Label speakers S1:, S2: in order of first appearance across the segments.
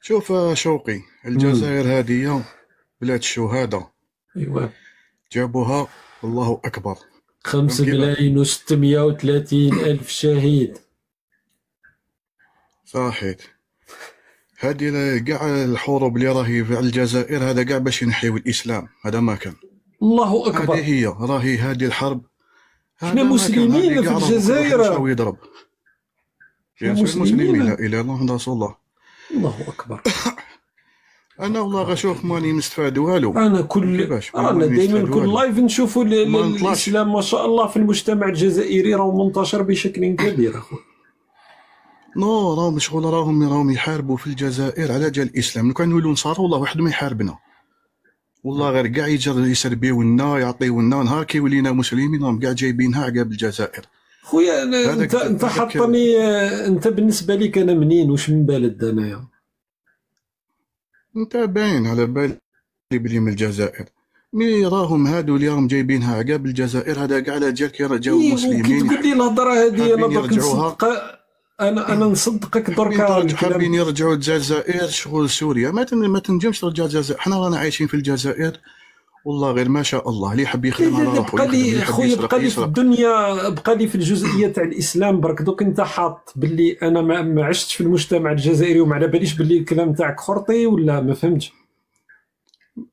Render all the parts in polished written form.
S1: شوف شوقي، الجزائر هذه بلاد الشهداء.
S2: ايوا.
S1: جابوها الله أكبر. فهم
S2: خمسة
S1: كيفاش؟
S2: ملايين وستمية وثلاثين ألف شهيد.
S1: صحيت. هذه كاع الحروب اللي راهي في الجزائر هذا كاع باش ينحيو الإسلام، هذا ما كان.
S2: الله
S1: هذه
S2: أكبر.
S1: هي راهي هذه الحرب،
S2: احنا
S1: هذا ما كان. هذه
S2: مسلمين في
S1: كاع راهو كل واحد مشى
S2: الجزائر.
S1: يضرب.
S2: احنا
S1: بيان سور مسلمين، لا
S2: مسلمين.
S1: إله إلا الله محمد رسول الله.
S2: الله أكبر.
S1: أنا والله
S2: أكبر
S1: غشوف ماني
S2: كبير.
S1: نستفاد والو.
S2: أنا
S1: فهم
S2: كل
S1: كيفاش
S2: أنا
S1: ماني
S2: دائما
S1: نستفاد
S2: كل
S1: والو.
S2: لايف نشوفوا
S1: ما نطلعش.
S2: الإسلام ما شاء الله في المجتمع الجزائري راه منتشر بشكل كبير أخويا.
S1: نو راهم شغل راهم يحاربوا في الجزائر على جال الإسلام. لو كان نولوا نصارى والله واحد ما يحاربنا، والله غير كاع يسربيو لنا يعطيو لنا، نهار كيولينا مسلمين راهم كاع جايبينها عقاب الجزائر.
S2: خويا
S1: هذاك
S2: انت
S1: هذاك
S2: حطني. انت بالنسبه لك انا منين واش من بلد انايا؟
S1: انت باين على بالي بلي من الجزائر. مي راهم هادو اللي راهم جايبينها عقاب الجزائر هذا كاع على جال كي رجعوا
S2: اي وكي
S1: المسلمين
S2: تقول لي الهضره هذه انا
S1: حابين
S2: درك
S1: يرجعوها.
S2: نصدق. انا نصدقك دركا
S1: حابين
S2: الكلام.
S1: يرجعوا الجزائر شغل سوريا. ما تنجمش ترجع الجزائر. حنا رانا عايشين في الجزائر والله غير ما شاء الله. اللي يحب
S2: لا
S1: يخدم
S2: لا
S1: على
S2: لا،
S1: روحه
S2: بقى
S1: يخدم، اللي
S2: لي
S1: يحب
S2: خويا
S1: يسرق
S2: بقى لي في
S1: يسرق.
S2: الدنيا، بقى لي في الجزئيه تاع الاسلام برك. دوك انت حاط باللي انا ما عشتش في المجتمع الجزائري وما على باليش باللي الكلام تاعك خرطي ولا ما فهمتش.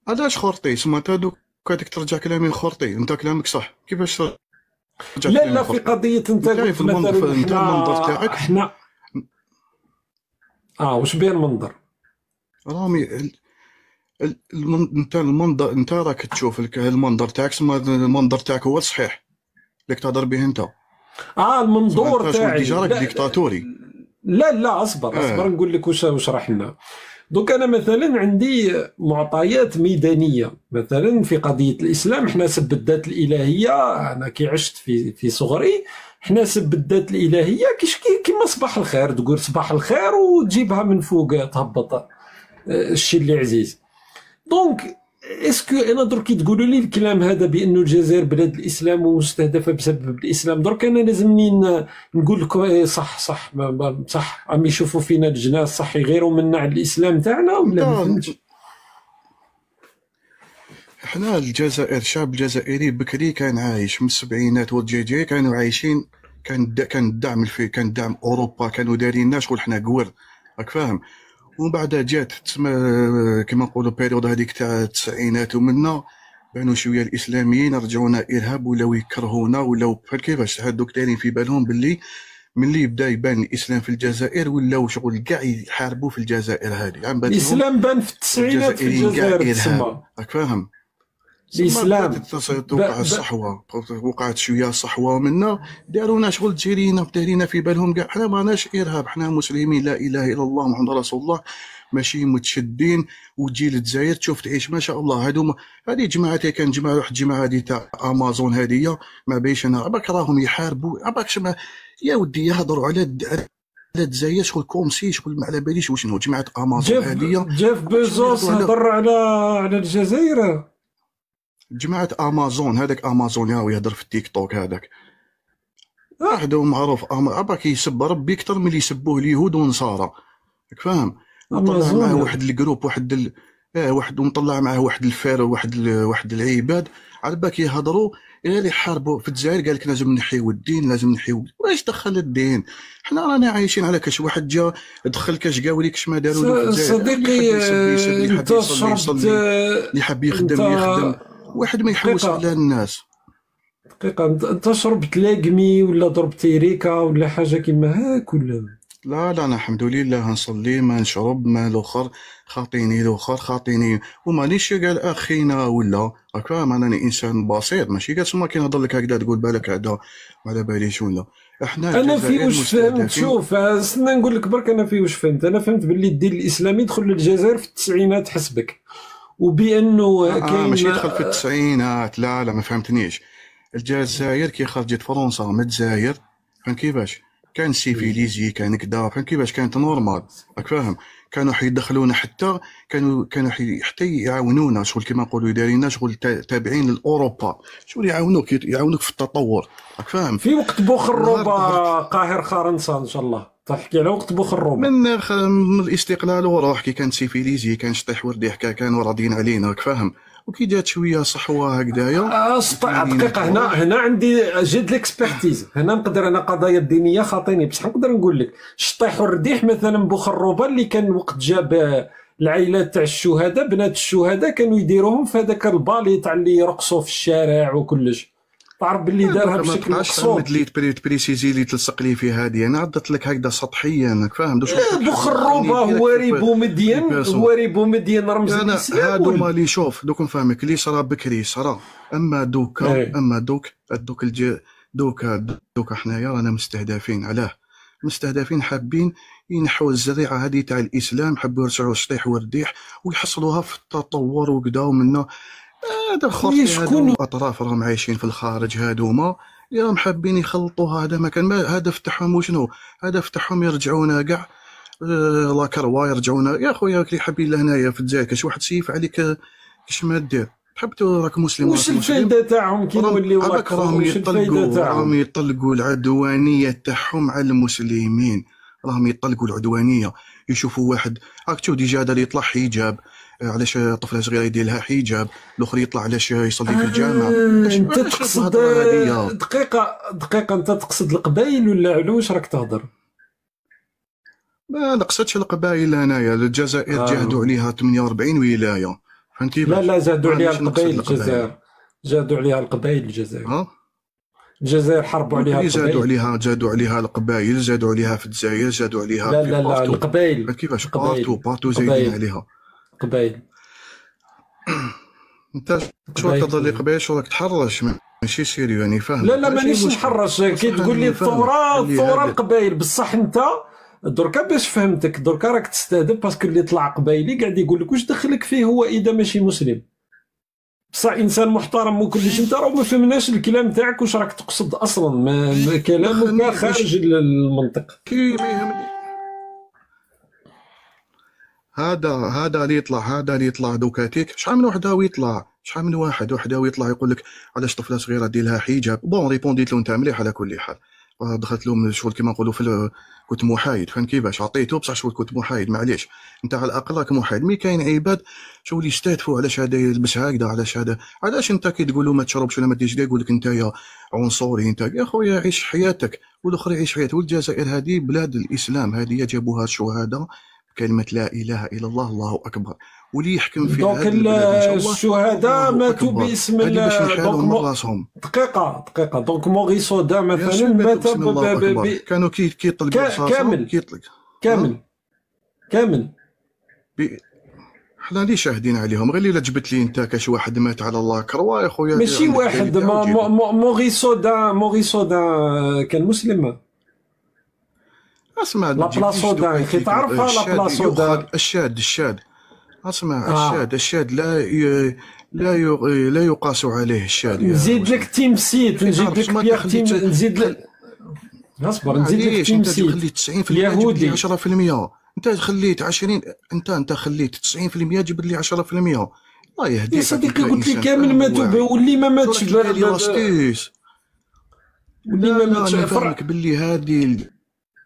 S1: علاش خرطي؟ سما تا دوك هذيك ترجع كلامي خرطي. انت كلامك صح، كيفاش ترجع
S2: لا
S1: كلامي
S2: لا، في
S1: خرطي؟
S2: قضيه انت
S1: انت
S2: قلت
S1: في المنظر،
S2: مثلا
S1: انت المنظر
S2: احنا
S1: تاعك
S2: احنا واش بين المنظر.
S1: رامي انت المنظر، انت راك تشوف المنظر تاعك. سما المنظر تاعك هو الصحيح اللي تهضر به انت. سما
S2: المنظور
S1: انت شغل
S2: تاعي.
S1: ديجا راك
S2: لا
S1: ديكتاتوري.
S2: لا، اصبر نقول لك واش راح لنا. دوك انا مثلا عندي معطيات ميدانيه مثلا في قضيه الاسلام. احنا سب الذات الالهيه. انا كي عشت في صغري احنا سب الذات الالهيه كيما صباح الخير، تقول صباح الخير وتجيبها من فوق تهبط الشيء اللي عزيز. دونك اسكو انا درك كي تقولوا لي الكلام هذا بانه الجزائر بلاد الاسلام ومستهدفه بسبب الاسلام، درك انا لازمني نقول لكم إيه صح صح عم يشوفوا فينا الجناس صح يغيروا منا على الاسلام تاعنا ولا ما
S1: انت
S2: فهمتش.
S1: احنا الجزائر، الشعب الجزائري بكري كان عايش من السبعينات والجي كانوا عايشين. كان الدعم كان دعم اوروبا، كانوا دايرين لنا شغل حنا قور، راك فاهم. ومن بعد جات تسمى كما نقولوا بيريود هذيك تاع التسعينات ومنا بانوا شويه الاسلاميين رجعونا ارهاب ولاو يكرهونا ولاو بحال كيفاش هذوك دايرين في بالهم باللي ملي بدا يبان الاسلام في الجزائر ولاو شغل كاع يحاربوا في الجزائر. هذه عم بات لهم
S2: الاسلام بان في التسعينات في
S1: الجزائريين كاع
S2: الجزائر
S1: ارهاب،
S2: تسمى
S1: راك فاهم. ثم
S2: الاسلام.
S1: بدات توقع الصحوه، وقعت شويه صحوه منا، دارونا شغل تجيرينا دايرين في بالهم كاع حنا ماناش ارهاب، حنا مسلمين لا اله الا الله محمد رسول الله، ماشي متشدين. وتجي للجزائر تشوف تعيش ما شاء الله. هذه جماعتي كان جماعه واحد الجماعه هذه تاع امازون هذه ما بيش انا عباك راهم يحاربوا عباك شما يا ودي يهضروا على الجزائر شغل كومسي شغل ما على باليش وشنو جماعه امازون هذه.
S2: جيف بيزوس هضر على الجزائر.
S1: جماعه امازون هذاك امازون يهضر في التيك توك هذاك واحد معروف عباك يسب ربي اكثر من اللي يسبوه اليهود والنصارى، راك فاهم. وطلع معاه واحد الجروب واحد ومطلع معاه واحد الفار واحد العباد على بالك يهضروا غير يحاربوا في الجزائر. قال لك لازم نحيو الدين، لازم نحيو. واش دخل الدين؟ حنا رانا عايشين على كاش واحد جا دخل كاش قاولي كاش ما داروا له في الجزائر.
S2: صديقي
S1: اللي حب يصلي اللي حب يخدم. واحد ما يحوس على الناس.
S2: دقيقة، انت شربت لاقمي ولا ضربت ريكا ولا حاجة كيما هاك ولا؟
S1: لا انا الحمد لله نصلي ما نشرب ما الاخر خاطيني الاخر خاطيني ومانيش قال اخينا ولا راك فاهم. انا انسان بسيط ماشي قال سما كي نهضر لك هكذا تقول بالك هذا ما على باليش ولا. احنا
S2: انا في واش فهمت. شوف استنى نقول لك برك انا في واش فهمت. انا فهمت باللي الدين الاسلامي دخل للجزائر في التسعينات حسبك، وبانه كاين
S1: ماشي يدخل في التسعينات. لا ما فهمتنيش. الجزائر كي خرجت فرنسا من الجزائر فهم كيفاش كان سيفيليزي كان كدا فهم كيفاش كانت نورمال، راك فاهم. كانوا حيدخلونا كانوا حتى يعاونونا شغل كيما نقولوا دايرين شغل تابعين لاوروبا شغل يعاونوك في التطور، راك فاهم.
S2: في وقت بوخروبا قاهر خارنصا ان شاء الله. تحكي على وقت بوخروبه
S1: من الاستقلال وروح كي كان سيفيليزي كان شطيح ورديح كانوا راضيين علينا راك فاهم. وكي جات شويه صحوه هكذايا
S2: دقيقه هنا عندي جد ليكسبرتيز. هنا نقدر انا قضايا الدينيه خاطيني بصح نقدر نقول لك الشطيح والرديح مثلا بوخروبه اللي كان وقت جاب العائلات تاع الشهداء بنات الشهداء كانوا يديروهم في هذاك البالي تاع اللي يرقصوا في الشارع وكلش. تعرف باللي دارها بشكل مقصود.
S1: اللي تبريسيزي اللي تلصق لي في هذه انا عدت لك هكذا سطحيا فاهم.
S2: بوخروبه هو ريبو مدين رمز الاسلام.
S1: هادو ما اللي شوف دوك نفهمك اللي صرا بكري صرا. اما دوك حنايا رانا مستهدفين. علاه مستهدفين؟ حابين ينحوا الزريعه هذه تاع الاسلام، حبوا يرجعوا الشطيح والرديح ويحصلوها في التطور وكذا ومنه. هذا الخرطي هادو اطراف راهم عايشين في الخارج هادوما راهم حابين يخلطوا. هذا ما كان هدف تاعهم وشنو؟ هدف تاعهم يرجعونا كاع لا كروا يرجعونا. يا خويا كي حابين لهنايا في الجزائر كاش واحد سيف عليك كاش ما دير حبتو راك مسلم.
S2: واش الفايده تاعهم كي نوليو
S1: راهم يطلقوا العدوانيه تاعهم على المسلمين. راهم يطلقوا العدوانيه. يشوفوا واحد راك تشوف ديجا هذا اللي يطلع حجاب علاش طفله صغيره يدير لها حجاب، الاخر يطلع علاش يصلي في الجامع.
S2: انت تقصد دقيقه انت تقصد القبائل ولا واش راك تهضر؟
S1: ما نقصدش القبائل. انايا الجزائر جهدوا عليها 48 ولايه فهمتي.
S2: لا زادوا عليها القبائل الجزائر. زادوا عليها القبائل الجزائر. الجزائر حربوا عليها القبائل.
S1: زادوا عليها القبائل، زادوا عليها في الجزائر، زادوا عليها
S2: لا القبائل.
S1: كيفاش بارتو زايدين عليها
S2: قبائل.
S1: انت شو تهضر لي قبائل شو راك تحرش ماشي سيريو يعني فاهم.
S2: لا مانيش نحرش. كي تقول لي الثوره القبائل بصح انت دركا باش فهمتك دركا راك تستهدف باسكو اللي طلع قبايلي قاعد يقول لك واش دخلك فيه هو اذا ماشي مسلم. بصح انسان محترم وكلش. انت راه ما فهمناش الكلام تاعك واش راك تقصد اصلا. ما كلامك خارج المنطق.
S1: كي ما يهمني هذا اللي يطلع دوكاتيك. شحال من وحده ويطلع شحال من وحده ويطلع يقول لك علاش طفله صغيره دير لها حجاب. بون ريبونديت له انت مليح على كل حال. دخلت لهم شغل كيما نقولوا في كنت محايد فهمت كيفاش عطيته بصح شغل كنت محايد معليش انت على الاقل راك محايد. مي كاين عباد شغل يستهدفوا علاش هذا يلبس هكذا علاش انت كي تقول له ما تشربش ولا ما ديرش يقول لك انت يا عنصري. انت يا خويا عيش حياتك والاخر يعيش حياته. والجزائر هذه بلاد الاسلام هذه جابوها الشهداء بكلمه لا اله الا الله الله اكبر. واللي يحكم في
S2: دونك الشهداء ماتوا باسم دقيقه دونك موريس سودا مثلا مات
S1: كانوا كيطلقوا
S2: كامل
S1: حنا اللي شاهدين عليهم. غير اللي جبت لي انت كاش واحد مات على الله كروا يا خويا
S2: ماشي واحد. موريس سودا كان مسلم.
S1: اسمع
S2: لا بلاصودا كي تعرفها لا بلاصودا
S1: الشاد اسمع الشاد لا يقاس عليه الشاد.
S2: نزيد لك تيمسيت نزيد لك بيير تيم نزيد لك اصبر نزيد لك تيمسيت.
S1: خليت 90% يهودي 10%. انت خليت 20 انت خليت 90% جبد لي 10%. الله يهديك
S2: يا صديقي قلت لي كامل ماتوا واللي ما ماتش
S1: واللي ما ماتش. فرق باللي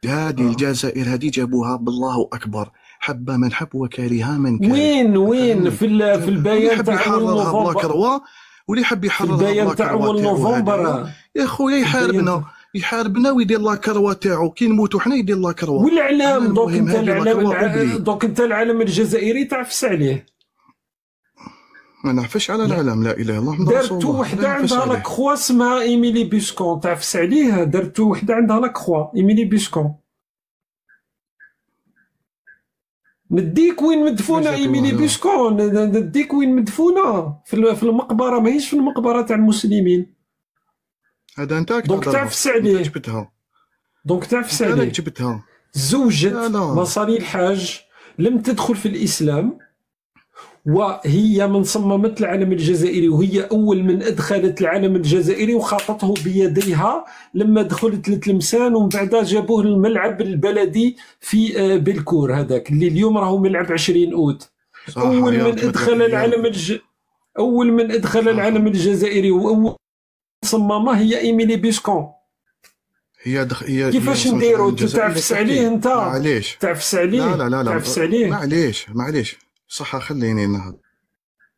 S1: هذه الجزائر هذه جابوها بالله اكبر. حب من حب وكره من كره.
S2: وين في البيان تاع
S1: نوفمبر واللي حب يحرر
S2: البيان تاع نوفمبر
S1: يا خويا يحاربنا ويدير لا كروه تاعو. كي نموتوا حنا يدير لا كروه.
S2: والاعلام دونك انت العلم الجزائري تعفس عليه.
S1: ما نعرفش على العلم لا اله الا الله محمد رسول الله.
S2: درتو وحده عندها لا كخوا اسمها ايميلي بيسكون تعفس عليه. درتو وحده عندها لا كخوا ايميلي بيسكون. نديك وين مدفونه ايميلي بيسكون. نديك وين مدفونه في المقبره ماهيش في المقبره تاع المسلمين.
S1: هذا انت
S2: دونك تعفس عليه. دونك تعفس عليه.
S1: جبتها
S2: زوجة مصاري الحاج لم تدخل في الاسلام وهي من صممت العلم الجزائري وهي أول من أدخلت العلم الجزائري وخاطته بيديها لما دخلت لتلمسان ومن بعد جابوه الملعب البلدي في بلكور هذاك اللي اليوم راهو ملعب 20 أوت. أول من أدخل العلم الجزائري وأول صمامة هي إيميلي بيسكون.
S1: هي
S2: كيفاش
S1: صلح العالم
S2: نديرو؟
S1: الجزائري
S2: تعفس عليه انت،
S1: معليش.
S2: تعفس عليه،
S1: لا
S2: تعفس عليه.
S1: معليش صح، خليني نهضر.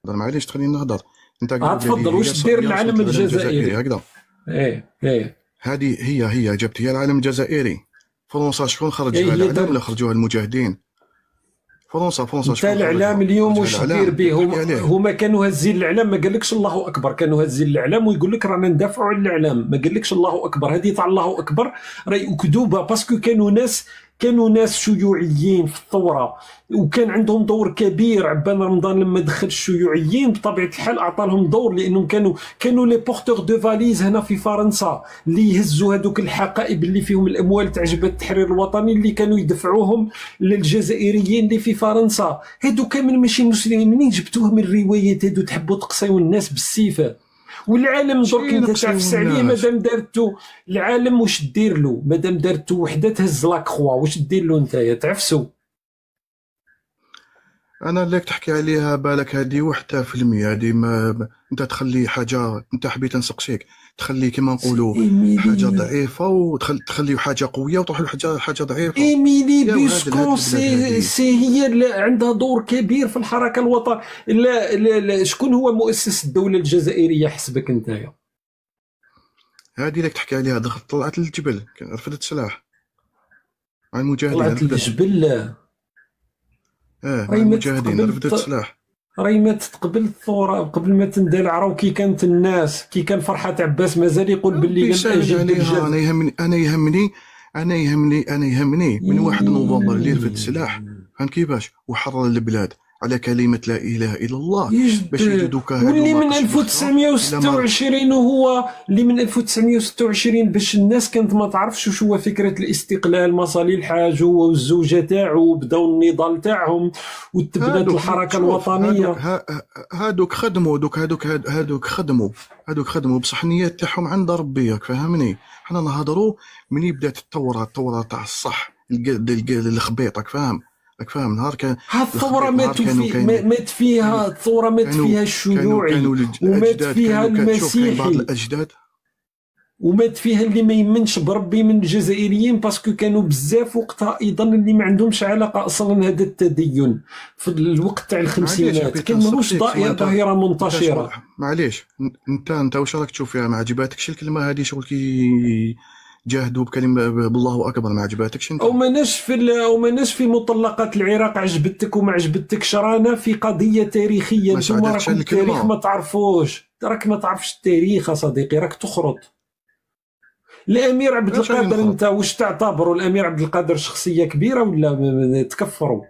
S1: معليش تخليني نهضر. انت قلت لي
S2: تفضل. واش دير العلم الجزائري؟
S1: هكذا.
S2: ايه
S1: هذه هي جبت هي العلم الجزائري. فرنسا شكون خرجها؟ العلم ولا خرجوها المجاهدين؟ فرنسا
S2: انت الاعلام اليوم واش دير به؟ هما كانوا هازين الاعلام، ما قالكش الله اكبر، كانوا هازين الاعلام ويقول لك رانا ندافعوا على الاعلام، ما قالكش الله اكبر. هذه تاع الله اكبر راهي اكذوبه، باسكو كانوا ناس شيوعيين في الثوره وكان عندهم دور كبير. عبان رمضان لما دخل الشيوعيين بطبيعه الحال اعطى لهم دور، لانهم كانوا لي بورتور دو فاليز هنا في فرنسا، اللي يهزوا هذوك الحقائب اللي فيهم الاموال تاع جبهه التحرير الوطني اللي كانوا يدفعوهم للجزائريين اللي في فرنسا. هادو كامل ماشي مسلمين، منين جبتوهم الروايات هادو؟ تحبوا تقصيو الناس بالسيفه. والعالم درك انت تعفس عليه مادام دارتو. العالم واش دير له مادام دارتو وحده تهز لاكخوا؟ واش دير له نتايا؟ تعفسو.
S1: انا اللي تحكي عليها بالك هذه وحده في المية. هذه ما انت تخلي حاجه، انت حبيت نسقسيك تخلي كما نقولوا حاجه ضعيفه وتخلي حاجه قويه وتروح لحاجه ضعيفه.
S2: ايميلي بيسكون هي اللي عندها دور كبير في الحركه الوطنيه. لا شكون هو مؤسس الدوله الجزائريه حسبك نتايا؟
S1: هذه اللي تحكي عليها طلعت للجبل، رفدت سلاح مع المجاهدين.
S2: طلعت للجبل.
S1: المجاهدين رفدت سلاح.
S2: راهي ماتت قبل الثوره، قبل ما تندلع. راهو كي كانت الناس، كي كان فرحات عباس مازال يقول باللي لم اجد.
S1: انا يهمني من 1 نوفمبر اللي رفد السلاح، فهمت كيفاش؟ وحرر البلاد على كلمة لا إله إلا الله. باش يدوك
S2: واللي من 1926 وهو اللي من 1926 باش الناس كانت ما تعرفش واش هو فكرة الاستقلال. مصالي الحاج والزوجة تاعو بداو النضال تاعهم وتبدات الحركة الوطنية.
S1: هادوك خدموا بصح النيات تاعهم عند ربي، فهمني؟ حنا نهضروا من بدات الثورة تاع الصح الخبيط، فاهم نهار كان
S2: الثورة مات فيها الثورة، مات فيها الشيوعي ومات فيها المسيحي ومات فيها اللي ما يمنش بربي من الجزائريين، باسكو كانوا بزاف وقتها ايضا اللي ما عندهمش علاقه اصلا هذا التدين في الوقت تاع الخمسينات. كان ماهوش ظاهره منتشره.
S1: معليش انت واش راك تشوف فيها؟ ما عجباتكش الكلمه هذه؟ شغل كي جاهدوا بكلمه بالله اكبر، ما عجباتكش انت؟
S2: او ماناش في مطلقات العراق عجبتك وما عجبتكش. رانا في قضيه تاريخيه، انتم راكم التاريخ ما تعرفوش. راك ما تعرفش التاريخ يا صديقي، راك تخرط. الامير عبد القادر انت واش تعتبروا الامير عبد القادر شخصيه كبيره ولا تكفروا؟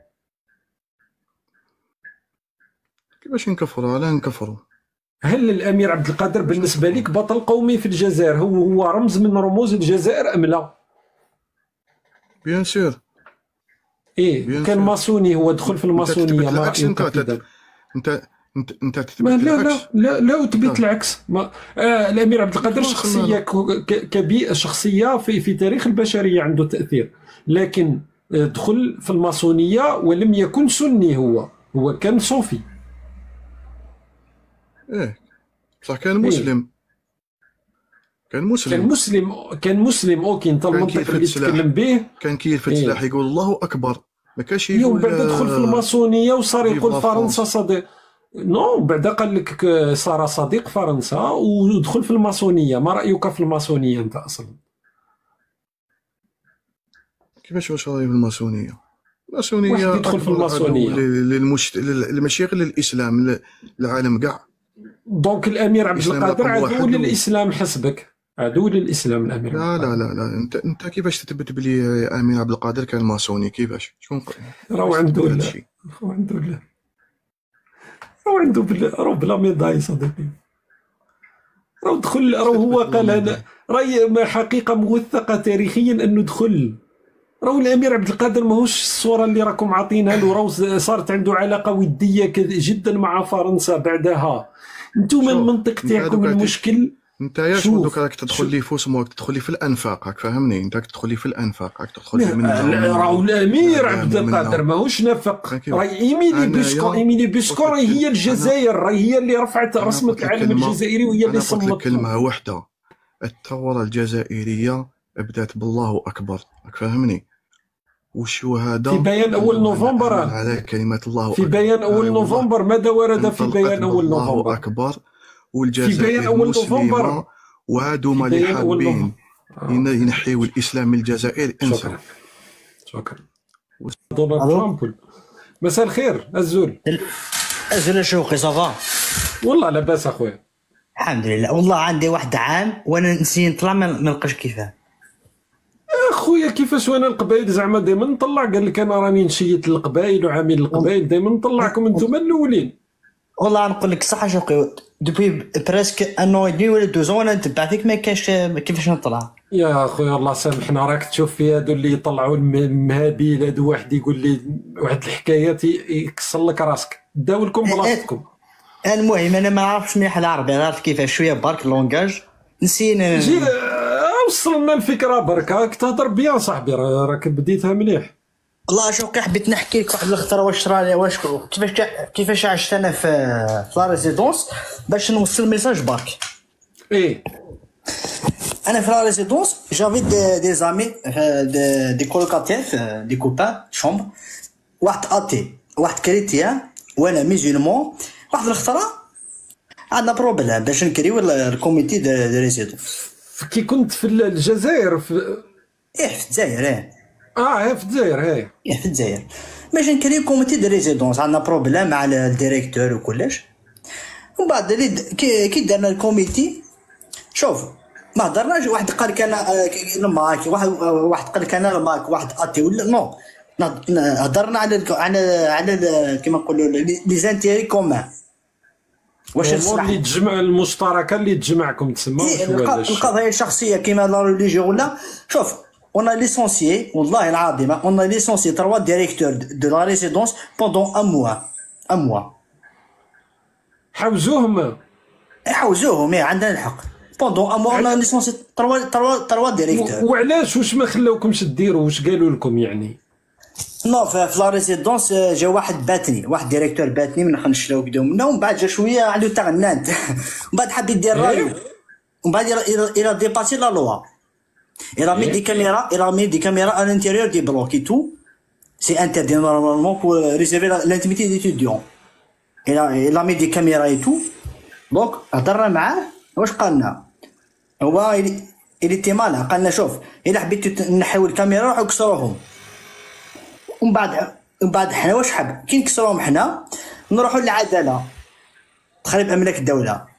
S1: كيفاش نكفروا؟ لا نكفروا.
S2: هل الامير عبد القادر بالنسبه لك بطل قومي في الجزائر؟ هو رمز من رموز الجزائر ام لا؟
S1: بيان سور.
S2: كان ماسوني، هو دخل في الماسونيه. ما راكش
S1: انت تثبت
S2: لا وتثبت العكس. الامير عبد القادر شخصيه في تاريخ البشريه عنده تاثير، لكن دخل في الماسونيه ولم يكن سني. هو كان صوفي.
S1: بصح كان مسلم.
S2: كان مسلم اوكي. انت المنطق اللي تتكلم به
S1: كان كيرفد سلاح يقول الله اكبر، ما كانش
S2: يقول. بعد دخل في الماسونيه وصار يقول فرنسا صديق. بعد قال لك صار صديق فرنسا ودخل في الماسونيه. ما رايك في الماسونيه انت اصلا؟
S1: كيفاش واش رايي في الماسونيه؟ الماسونيه
S2: يدخل في الماسونيه
S1: للمشايخ للاسلام العالم كاع.
S2: دونك الامير عبد القادر عدو للاسلام حسبك؟ عدو للاسلام الامير؟
S1: لا انت كيفاش تثبت بلي امير عبد القادر كان ماسوني؟ كيفاش؟ شكون
S2: راهو عنده راهو بلا ميداي صديقي. راهو دخل. راهو هو قال انا راهي حقيقه موثقه تاريخيا انه دخل. راهو الامير عبد القادر ماهوش الصوره اللي راكم عاطينها له. راهو صارت عنده علاقه وديه جدا مع فرنسا بعدها. انتم المنطق تاعكم المشكل.
S1: انت يا شو دوك راك تدخل لي في اسمك، تدخل لي في الانفاق، راك فاهمني؟ انت تدخل لي في الانفاق، راك تدخل لي من
S2: راهو الامير عبد القادر ماهوش نفق. راهي ايميلي بيسكور هي الجزائر، راهي هي اللي رفعت رسمه العالم الجزائري وهي اللي صممت.
S1: كلمه واحده: الثوره الجزائريه بدات بالله اكبر، راك فاهمني؟ والشهداء
S2: في بيان أول نوفمبر،
S1: على كلمة الله
S2: في بيان أول نوفمبر ماذا ورد في بيان أول
S1: الله
S2: نوفمبر؟
S1: أكبر،
S2: في بيان
S1: والجزائر
S2: أول نوفمبر،
S1: مسلمة، وهادو ما
S2: في
S1: اللي
S2: بيان أول
S1: حابين
S2: نوفمبر.
S1: ينحيوا الإسلام من الجزائر انسى.
S2: شكرا شكرا. دونالد ترامب. مساء الخير الزول.
S3: الزول شوقي صافا؟
S2: والله لاباس اخويا
S3: الحمد لله. والله عندي واحد عام وانا نسي نطلع ما نلقاش كيفاه.
S2: اخويا كيفاش وانا القبائل زعما دائما نطلع، قال لك انا راني نشيت القبائل وعامل القبائل، دائما نطلعكم انتم الاولين.
S3: والله نقول لك الصح شوقي، دوبوي بريسك ان ودني ولا دوزون وانا نتبع فيك، ما كاش كيفاش نطلع.
S2: يا اخويا الله سامحنا، راك تشوف في هادو اللي يطلعوا المهابيل هادو، واحد يقول لي واحد الحكايات يكسر لك راسك، داو لكم بلاصتكم.
S3: المهم انا ما عرفتش مليح العربي، عرفت كيفاش شويه برك لونجاج نسينا.
S2: جي وصلنا الفكره برك، راك تهضر بيان صاحبي، راك بديتها مليح.
S3: والله شوقي حبيت نحكي لك واحد الخطره واش راني واش كيفاش عشت انا في لا ريزيدونس باش نوصل ميساج برك.
S2: ايه
S3: انا في لا ريزيدونس جافي دي زامي، دي كولوكاتير، دي كوبان شومبر، واحد اتي واحد كريتيان وانا ميزيلمون. واحد الخطره عندنا بروبليم باش نكريو الكوميتي دي ريزيدونس.
S2: كي كنت في الجزائر في
S3: في الجزائر.
S2: في الجزائر.
S3: في الجزائر باش نكريو كوميتي دي ريزيدونس، عندنا بروبليم مع الديريكتور وكلش. ومن بعد كي درنا الكوميتي، شوف ما هضرناش. واحد قال لك انا الماك، واحد قال لك انا الماك، واحد اتي ولا نو. هضرنا على كيما نقولوا لي زانتيري كومان. واش
S2: اللي تجمع المشتركه اللي تجمعكم تسمى
S3: القضايا الشخصيه كيما لا ريليجيون ولا. شوف on a licencié والله العظيم on a licencié 3 directeurs de la résidence pendant un mois.
S2: حوزوهم
S3: عندنا الحق. pendant un mois on a licencié 3 directeurs.
S2: وعلاش واش ما خلاوكمش ديروا؟ واش قالوا لكم يعني؟
S3: نو في لا ريزيدونس جا واحد باتني، واحد ديريكتور باتني من نخنشلاو كدا منه، ومن بعد جا شويه عنده تغنانت ومن بعد حب يدير رايو، ومن بعد الى ديباسي لا لوا. Il a mis des caméras à l'intérieur des blocs et tout. C'est interdit normalement pour réserver l'intimité des étudiants. Il a mis des caméras et tout. Donc, هضرنا معاه واش قالنا؟ هو il était malin. قالنا شوف إلا حبيتو نحيو الكاميرا روحو كسروهم. ومن بعد حنا واش حاب كي نكسروهم حنا نروحوا للعدالة، تخريب أملاك الدولة.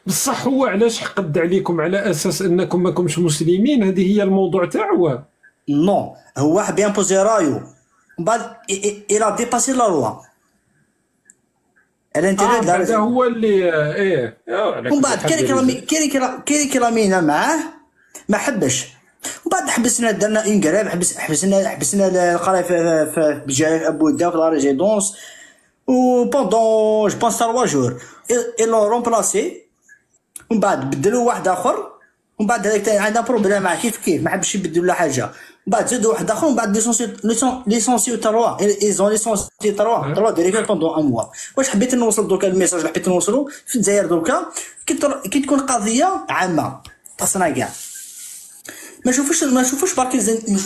S2: بصح هو علاش حقد عليكم على اساس انكم ماكمش مسلمين؟ هذه هي الموضوع تاعو.
S3: نو هو حب يمبوزي رايو، من بعد الى ديباسي لا لوا الانترنت.
S2: هذا هو اللي
S3: ومن بعد كاين كلامينا معاه ما حبش. ومن بعد حبسنا، درنا انقلاب، حبسنا القرايه في بجلاله ابو دا في لا ريزيدونس. و بوندون جو بونس 3 جور ils l'ont remplacé. ومن بعد بدلوا واحد اخر، ومن بعد هذاك عندنا بروبليم مع كيف ما حبش يبدلوا لا حاجه. ومن بعد زادوا واحد اخر، ومن بعد ليسونسيو 3 ايزون ليسونسي 3 ديريكتور بوندون ان موا. واش حبيت نوصل دوكا الميساج اللي حبيت نوصلو في الجزائر دوكا؟ كي تكون قضيه عامه خاصنا كاع ما نشوفوش برك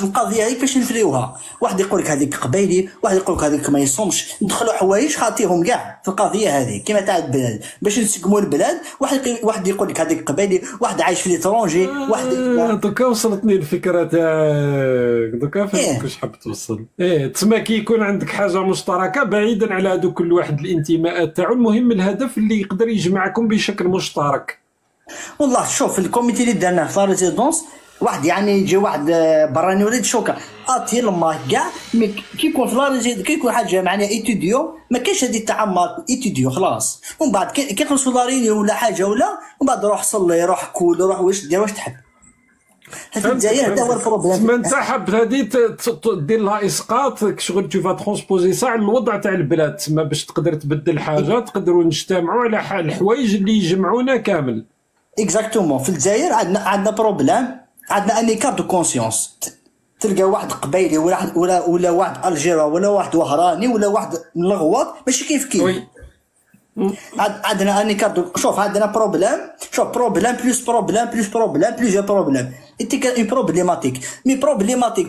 S3: القضيه هذيك باش نفريوها. واحد يقول لك هذيك قبايلي، واحد يقول لك هذيك ما يصومش. ندخلوا حوايج خاطيهم كاع في القضيه هذه كيما تاع البلاد باش نسقموا البلاد. واحد يقول لك هذيك قبايلي، واحد عايش في ليترونجي، واحد
S2: دوكا وصلتني الفكره تاعك، دوكا فهمت واش حاب توصل. تسمى كي يكون عندك حاجه مشتركه بعيدا على هذو كل واحد الانتماءات تاعو، المهم الهدف اللي يقدر يجمعكم بشكل مشترك.
S3: والله شوف الكوميتي اللي درناه في لا ريزيدونس، واحد يعني يجي واحد براني وليد شوكه اتي لما كاع كي يكون في لا ريزيد، كي يكون حاجه معناها ايتوديو ما كاينش هذه تاع مارك ايتوديو خلاص. ومن بعد كي يخلصوا لاريني ولا حاجه ولا، ومن بعد روح صلي، روح كول، روح واش دير واش تحب. هذا الجزائر هذا هو البروبليم.
S2: ما انت حاب هذه دير لها اسقاط شغل تو فا ترونسبوزي سا على الوضع تاع البلاد، تسمى باش تقدر تبدل حاجه، تقدروا نجتمعوا على الحوايج اللي يجمعونا كامل.
S3: اكزاكتومون. في الجزائر عندنا بروبليم، عندنا اني كارت دو كونسيونس. تلقى واحد قبيلي ولا واحد الجيرا ولا واحد وهراني ولا واحد من الغواط ماشي كيف. عندنا اني كارت. شوف عندنا بروبليم، شوف بروبليم بلوس بروبليم بلوس بروبليم بلوس بروبليم، انت اون بروبليماتيك مي بروبليماتيك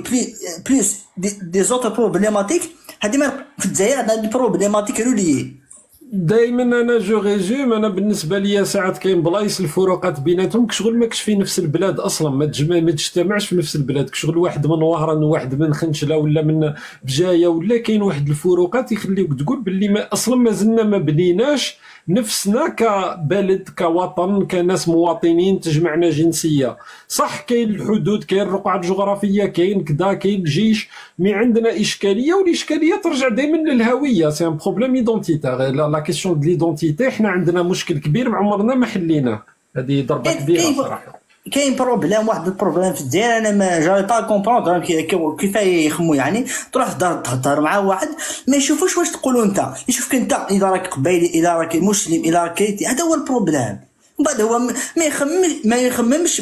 S3: بلوس دي زوتر بروبليماتيك. هذه ما في الجزائر عندنا دي بروبليماتيك روليي.
S2: دائما انا جو ريزوم، انا بالنسبه لي ساعات كاين بلايص الفروقات بيناتهم كشغل ماكش في نفس البلاد اصلا، ما تجتمعش في نفس البلاد، كشغل واحد من وهران وواحد من خنشله ولا من بجايه، ولا كاين واحد الفروقات يخليوك تقول باللي ما اصلا ما زلنا ما بنيناش نفسنا كبلد كوطن كناس مواطنين تجمعنا جنسيه. صح كاين الحدود، كاين الرقعه الجغرافيه، كاين كذا، كاين الجيش، مي عندنا اشكاليه، والاشكاليه ترجع دائما للهويه. سي ان بروبليم ايدونتيتير، لا كيسيون دو ليدونتيتي حنا عندنا مشكل كبير ما عمرنا ما حليناه. هذه ضربه كبيره صراحه.
S3: كاين بروبليم، واحد البروبليم في الجزائر انا ما جاي با كومبروندر كيف يخمو. يعني تروح تهضر مع واحد ما يشوفوش واش تقولوا انت، يشوفك انت اذا راك قبايلي، اذا راك مسلم، اذا راك كريتي. هذا هو البروبليم. من بعد هو ما يخممش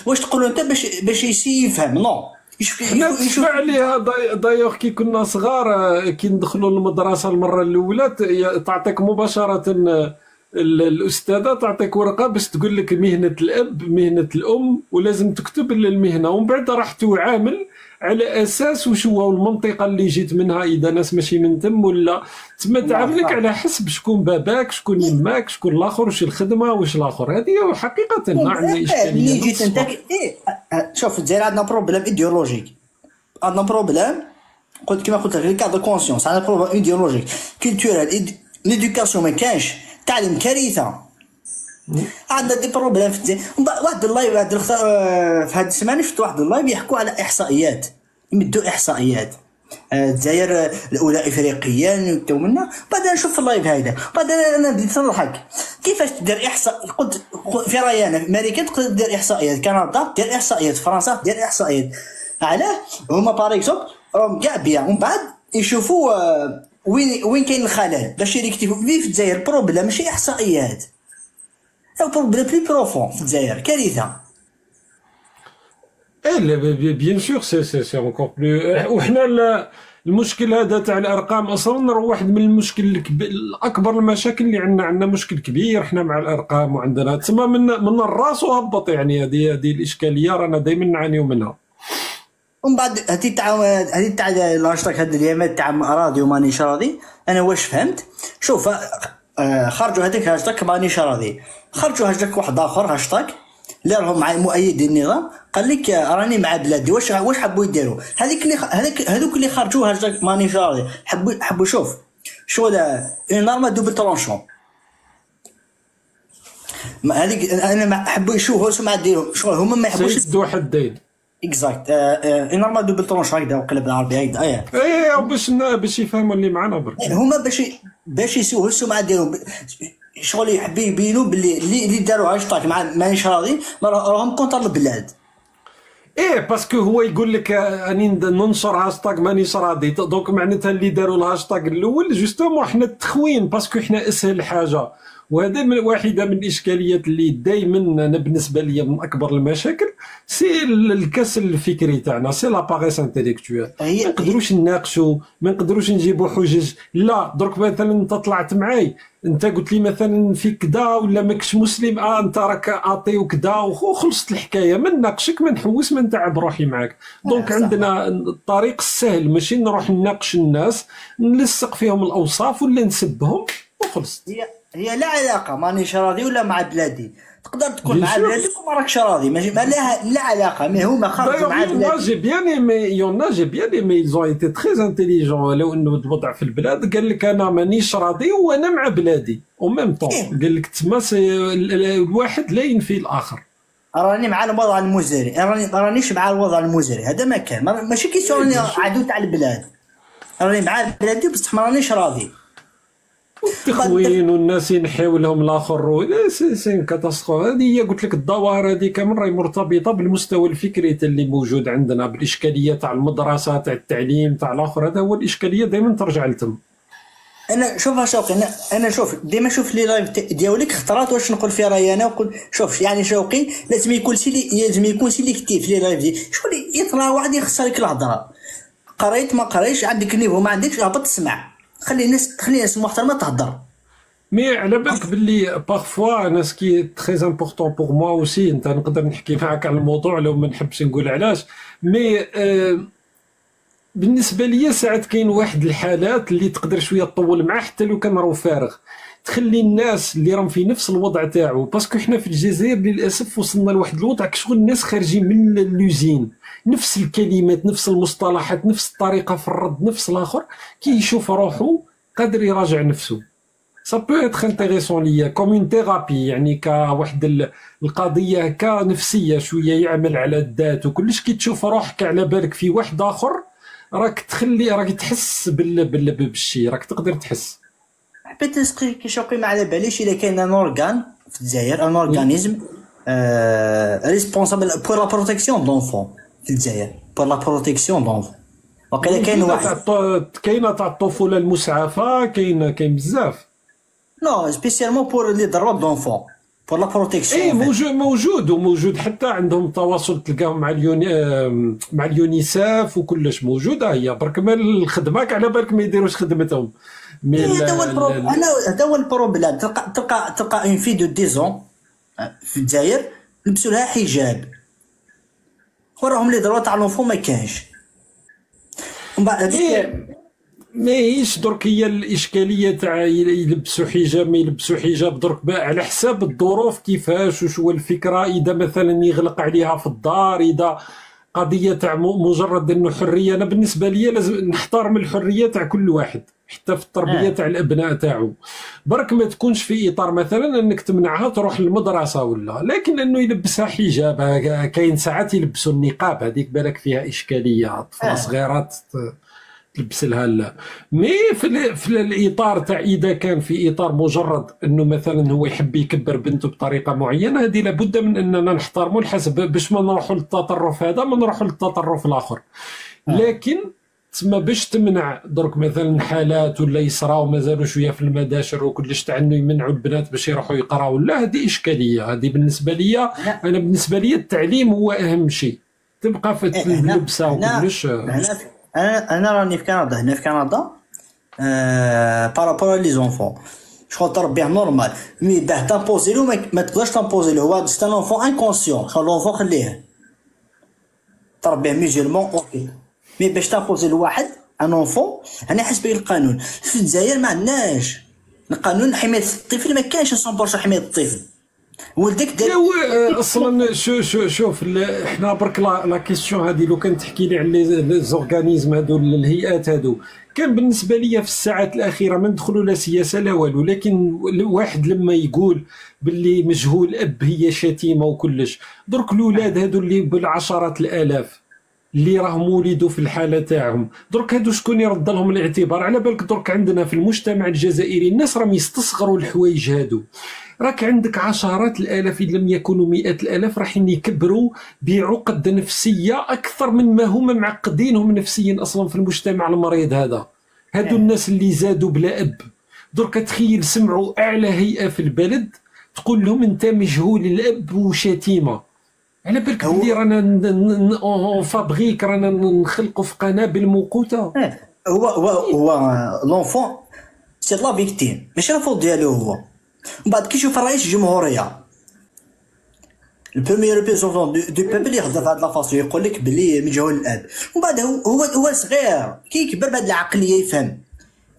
S3: واش تقولوا انت باش يفهم. نو
S2: يشوف عليها. دايوغ كي كنا صغار كي ندخلوا للمدرسه المره الاولى تعطيك مباشره الاستاذه تعطيك ورقه باش تقول لك مهنه الاب مهنه الام، ولازم تكتب المهنه، ومن بعد راح تعامل على اساس واش هو المنطقه اللي جيت منها، اذا ناس ماشي من تم ولا تما تعاملك على حسب شكون باباك، شكون يماك، شكون الاخر، واش الخدمه، واش الاخر. هذه حقيقه ما عندنا اشكاليه.
S3: اللي جيت انت شوف الجزائر عندنا بروبليم ايديولوجيك، عندنا بروبليم قلت كما قلت لك كادر كونسيونس، عندنا بروبليم ايديولوجيك كولتورال. ليدوكاسيون ما كانش، تعليم كارثه. عندنا دي بروبليم في الجزائر. واحد اللايف في هذه السمانه شفت واحد اللايف يحكوا على احصائيات، يمدوا احصائيات الجزائر الاولى افريقيا وكتو منا. بعد نشوف اللايف هذا، بعد انا بديت نضحك كيفاش تدير احصاء. قلت في رايي انا امريكا تقدر دير احصائيات، كندا دير احصائيات، فرنسا دير احصائيات. علاه هما باغ اكزومبل راهم كاع بيان، ومن بعد يشوفوا وين كاين الخلل باش يريكتيفو. في الجزائر بروبليم ماشي احصائيات، او بروبليم بلي بروفون في الجزائر، كارثه.
S2: بيان سور سي اونكور بلو. وحنا المشكل هذا تاع الارقام اصلا راه واحد من المشكل الاكبر المشاكل اللي عندنا مشكل كبير حنا مع الارقام، وعندنا تسمى من الراس وهبط. يعني هذه الاشكاليه رانا دائما نعانيو منها.
S3: ومن بعد هذه تاع الهاشتاغ هذا اليامات تاع راضي ومانيش راضي. انا واش فهمت، شوف خرجوا هذاك هاشتاغ مانيش راضي، خرجوا هاشتاغ واحد اخر هاشتاغ اللي راهم مع مؤيدي النظام قال لك راني مع بلادي. واش حبوا يديروا هذوك اللي خرجوا هاشتاغ مانيش راضي؟ حبوا شوف شغل اون ارما دوبل ترونشون. هذيك انا حبوا يشوفوا ما ديروا شغل هما ما يحبوش
S2: يسدوا حدين.
S3: اكزاكت اون ارما دوبل ترونشون هكذا وقلب بالعربي هكذا.
S2: باش يفهموا اللي معنا برك
S3: هما باش يسووا السمعه ديالهم، شغل يحبوا يبينوا باللي اللي داروا هاشتاغ مع مانيش راضي راهم كونتر البلاد.
S2: باسكو هو يقول لك راني ننشر هاشتاغ مانيش راضي، دونك معناتها اللي داروا الهاشتاغ الاول جوستومون حنا التخوين، باسكو حنا اسهل حاجه. وهذا واحده من الاشكاليات اللي دائما انا بالنسبه لي من اكبر المشاكل، سي الكسل الفكري تاعنا، سي لا باريس انتيليكتويل. ما نقدروش نناقشوا، ما نقدروش نجيبوا حجج. لا درك مثلا انت طلعت معاي، انت قلت لي مثلا في كذا ولا ماكش مسلم، انت راك اعطي وكذا وخلصت الحكايه، ما نناقشك، ما نحوس، ما نتعب روحي معاك. دونك عندنا الطريق السهل، ماشي نروح نناقش الناس نلصق فيهم الاوصاف ولا نسبهم وخلصت.
S3: هي لا علاقه مانيش راضي ولا مع بلادي، تقدر تكون مع بلادك وما راكش راضي، ما لها لا علاقه. ما هما خرجوا مع بلادك. جي بيان
S2: ايمي ils ont été très intelligents. لو انه الوضع في البلاد قال لك انا مانيش راضي وانا مع بلادي او ميم طون، قال لك تما الواحد لا ينفي الاخر.
S3: راني مع الوضع المزري، رانيش مع الوضع المزري، هذا ما كان ماشي كيسيون راني عدو تاع البلاد، راني مع بلادي بصح ما رانيش راضي.
S2: التخوين والناس ينحيو لهم الاخر سي كاتاستروف. هذه هي قلت لك الظواهر هذه كامل راهي مرتبطه بالمستوى الفكري اللي موجود عندنا، بالاشكاليه تاع المدرسه تاع التعليم تاع الاخر. هذا هو الاشكاليه دائما ترجع لتم.
S3: انا شوف شوقي، انا شوف ديما شوف لي لايف ديالك خطرات واش نقول في رايي انا، وقول شوف يعني شوقي لازم يكون سيليكتيف لي لايف دي. شغل يطلع واحد يخسر لك الهضره، قريت ما قريش، عندك نيفو ما عندكش، هبط تسمع، خلي الناس محترمه تهضر.
S2: مي على بالك باللي بارفوا انا سكي تري امبورطون بور موا اوسي، انت نقدر نحكي معاك على الموضوع لو ما نحبش نقول علاش، مي بالنسبه ليا ساعات كاين واحد الحالات اللي تقدر شويه تطول معاه حتى لو كان راهو فارغ، تخلي الناس اللي راهم في نفس الوضع تاعو، باسكو حنا في الجزائر للاسف وصلنا لواحد الوضع كشغل الناس خارجين من اللوزين، نفس الكلمات نفس المصطلحات نفس الطريقه في الرد نفس الاخر، كي يشوف روحو قادر يراجع نفسه. سا بو اتر انتيريسون ليا كوم اون ثيرابي، يعني كواحد القضيه كنفسيه شويه، يعمل على الذات وكلش. كي تشوف روحك على بالك في واحد اخر راك تحس بالشي، راك تقدر تحس.
S3: حبيت نسقي كي شوقي ما على باليش الا كاين ان اورغان في الجزائر، ان اورغانيزم ريسبونسابل بور لا بروتيكسيون دونفون في الجزائر، بور لا بروتيكسيون دونفون. وقيلا كاين واحد
S2: كاينه تاع الطفوله المسعفه، كاين بزاف.
S3: نو سبيسيالمون بور لي ضربات دونفون بور لا بروتيكسيون.
S2: اي موجود حتى عندهم تواصل تلقاهم مع اليونيسيف وكلش موجود. هي برك مال الخدمه على بالك ما يديروش خدمتهم.
S3: هذا هو البروبليم. تلقى اون في دو ديزون في الجزائر لبسوا لها حجاب، وراهم لي ضربات تاع لونفون ما كانش. ومن بعد
S2: ماهيش درك هي الاشكاليه تاع يلبسوا حجاب ما يلبسوا حجاب، درك على حساب الظروف كيفاش وشو الفكره. اذا مثلا يغلق عليها في الدار، اذا قضيه تاع مجرد انه حريه، انا بالنسبه لي لازم نحترم الحريه تاع كل واحد حتى في التربيه تاع الابناء تاعو. برك ما تكونش في اطار مثلا انك تمنعها تروح للمدرسه ولا، لكن انه يلبسها حجاب. كاين ساعات يلبسوا النقاب، هذيك بالك فيها اشكاليه، اطفال صغيرات تلبس لها. لا مي في الاطار تاع اذا كان في اطار مجرد انه مثلا هو يحب يكبر بنته بطريقه معينه، هذه لابد من اننا نحترموا الحسب باش ما نروحوا للتطرف هذا، ما نروحوا للتطرف الاخر. لكن تما باش تمنع درك مثلا حالات ولا يصراو مازالوا شويه في المداشر وكلش تاع انه يمنعوا البنات باش يروحوا يقراوا، لا هذه اشكاليه. هذه بالنسبه لي انا بالنسبه لي التعليم هو اهم شيء، تبقى في اللبسه وكلش.
S3: انا راني في كندا، هنا في كندا بارابور لي زونفون شغل تربيه نورمال، مي باه تامبوزي له ما تقدرش تامبوزي له، هو سي ان اونفون انكونسيون، خلي لونفون خليه تربيه ميجرمون اوكي. مي باش تامبوزي لواحد ان اونفون، انا حسب القانون في الجزائر ما عندناش القانون حمايه الطفل، ما كاينش 100% حمايه الطفل. ولدك
S2: دار اصلا شوف احنا برك لا كيسيون هذه لو كان تحكي لي على لي زورغانيزم هذو الهيئات هذو، كان بالنسبه لي في الساعات الاخيره ما ندخلوا لا سياسه لا والو، لكن واحد لما يقول باللي مجهول اب هي شتيمه وكلش، درك الاولاد هذو اللي بالعشرات الالاف اللي راهم ولدوا في الحاله تاعهم، درك هادو شكون يرد لهم الاعتبار؟ على بالك درك عندنا في المجتمع الجزائري الناس راهم يستصغروا الحوايج هادو. راك عندك عشرات الالاف ان لم يكونوا مئات الالاف راحين يكبروا بعقد نفسيه اكثر من ما هم معقدينهم نفسيا اصلا في المجتمع المريض هذا. هادو الناس اللي زادوا بلا اب، درك تخيل سمعوا اعلى هيئه في البلد تقول لهم انت مجهول الاب وشتيمه. على بالك بلي رانا فابريك، رانا نخلقوا في قنابل موقوته.
S3: هو لونفون سي لا فيكتيم، ماشي الفوت ديالو هو. من بعد كيشوف رئيس الجمهوريه البريمير ريبريزونطون دو بيبل يهضر بهاد لا فاصون، يقول لك بلي مجهول الاب. ومن بعد هو صغير كي يكبر بهاد العقليه يفهم،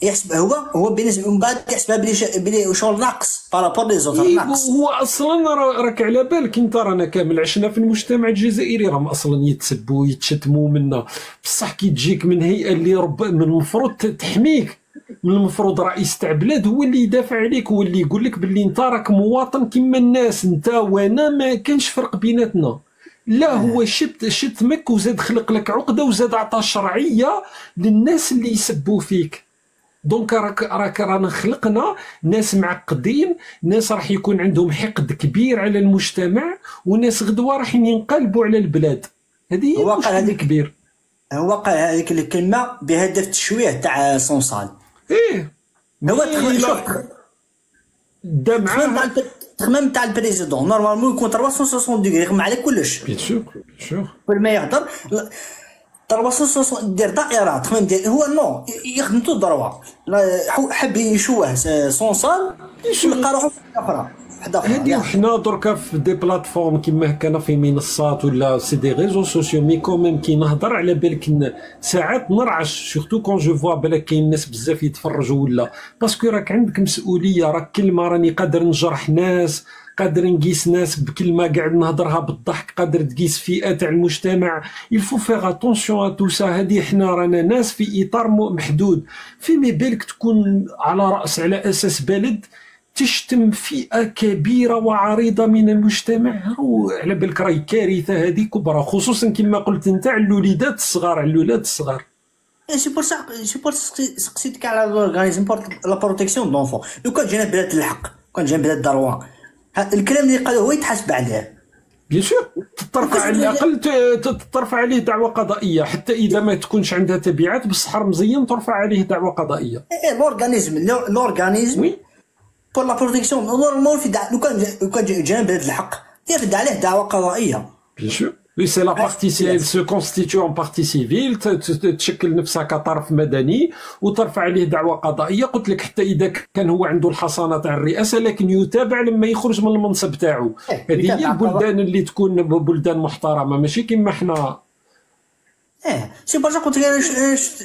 S3: يحسب هو بالنسبه من بعد يحسبها بلي شغل ناقص بارابور لي زوتر ناقص.
S2: هو اصلا راك على بالك انت رانا كامل عشنا في المجتمع الجزائري راهم اصلا يتسبوا ويتشتموا منا، بصح كي تجيك من هيئه اللي من المفروض تحميك، من المفروض رئيس تاع بلاد هو اللي يدافع عليك، هو اللي يقول لك باللي انت راك مواطن كيما الناس، انت وانا ما كانش فرق بيناتنا. لا هو شتمك وزاد خلق لك عقده وزاد عطى شرعيه للناس اللي يسبوا فيك. دونك رانا خلقنا ناس معقدين، ناس راح يكون عندهم حقد كبير على المجتمع، وناس غدوه راح ينقلبوا على البلاد. هذه هو قال هذيك كبير،
S3: هو قال هذيك الكلمه بهدف التشويه تاع صنصال. هو التخمام تاع البريزيدون نورمالمون يكون 360 دوغري، يغمى على كلش.
S2: بيان سور
S3: كل ما يهضر دروا دير دائره تخمم ديال هو نو يخدمتو دروا حب يشوه سون صال يلقى روحو في اخرى
S2: هادي. وحنا دركا في دي بلاتفورم كيما هكا في منصات ولا سي دي ريزو سوسيو مي كوميم كي نهضر على بالك ساعات نرعش سورتو كون جو فوا بالك كاين ناس بزاف يتفرجوا ولا باسكو راك عندك مسؤوليه. راك كلمه راني قادر نجرح ناس، قادر نقيس ناس بكلمه قاعد نهضرها بالضحك، قادر تقيس فئه تاع المجتمع. يلفو فيغ اتونسيون ا تو سا. هادي حنا رانا ناس في اطار محدود. فيما بالك تكون على راس على اساس بلد تشتم فئه كبيره وعريضه من المجتمع، على بالك راهي كارثه هذه كبرى، خصوصا كما قلت انت على الوليدات الصغار، على الولاد الصغار.
S3: سي بور سقسيتك على لورغانيزم بور لا بروتيكسيون دونفون. لو كان جينا بلاد الحق، كان جينا بلاد دروان، الكلام اللي قالوه هو يتحاسب عليه بيان سور.
S2: ترفع على الاقل ترفع عليه دعوه قضائيه، حتى اذا ما تكونش عندها تبعات بالصحر مزيان ترفع عليه دعوه قضائيه.
S3: لورغانيزم بور لا بروتيكسيون نورمال في لو كان جينا بلاد الحق يرد عليه دعوه قضائيه
S2: بيان سور. وي سي لا بارتي سو كونستيتيو ان بارتي سيفيل، تشكل نفسها كطرف مدني وترفع عليه دعوه قضائيه. قلت لك حتى اذا كان هو عنده الحصانه تاع الرئاسه لكن يتابع لما يخرج من المنصب تاعو. هذه هي البلدان اللي تكون بلدان محترمه، ماشي كيما حنا.
S3: سي برجا قلت لك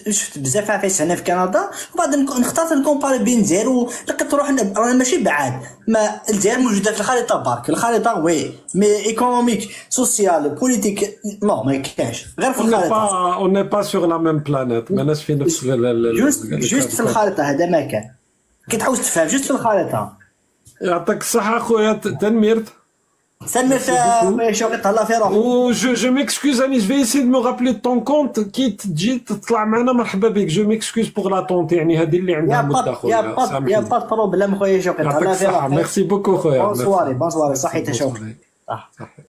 S3: شفت بزاف عفايس هنا في كندا، وبعد نختار نكومباري بين الجزائر لقيت روحنا رانا ماشي بعاد. ما الجزائر موجوده في الخريطه برك، الخريطه وي مي ايكونوميك سوسيال بوليتيك نو ما كاينش غير في الخريطه.
S2: اون ني با سور لا ميم بلانيت، ماناش في نفس
S3: جوست في الخريطه. هذا ما كان كي تحوس تفهم جوست في الخريطه.
S2: يعطيك الصحه خويا تنميرت.
S3: سمير خويا شوقي تهلا في روحك.
S2: و جو ميكسكوز اني جو في اسي دو مو رابلي طون كونت كي تجي تطلع معنا مرحبا بك. جو ميكسكوز بوغ لا طونت، يعني هذه اللي عندها مده خويا.
S3: يا با بروبليم خويا شوقي تهلا في روحك.
S2: ميرسي بوكو خويا.
S3: بون سواري صحيت شوقي.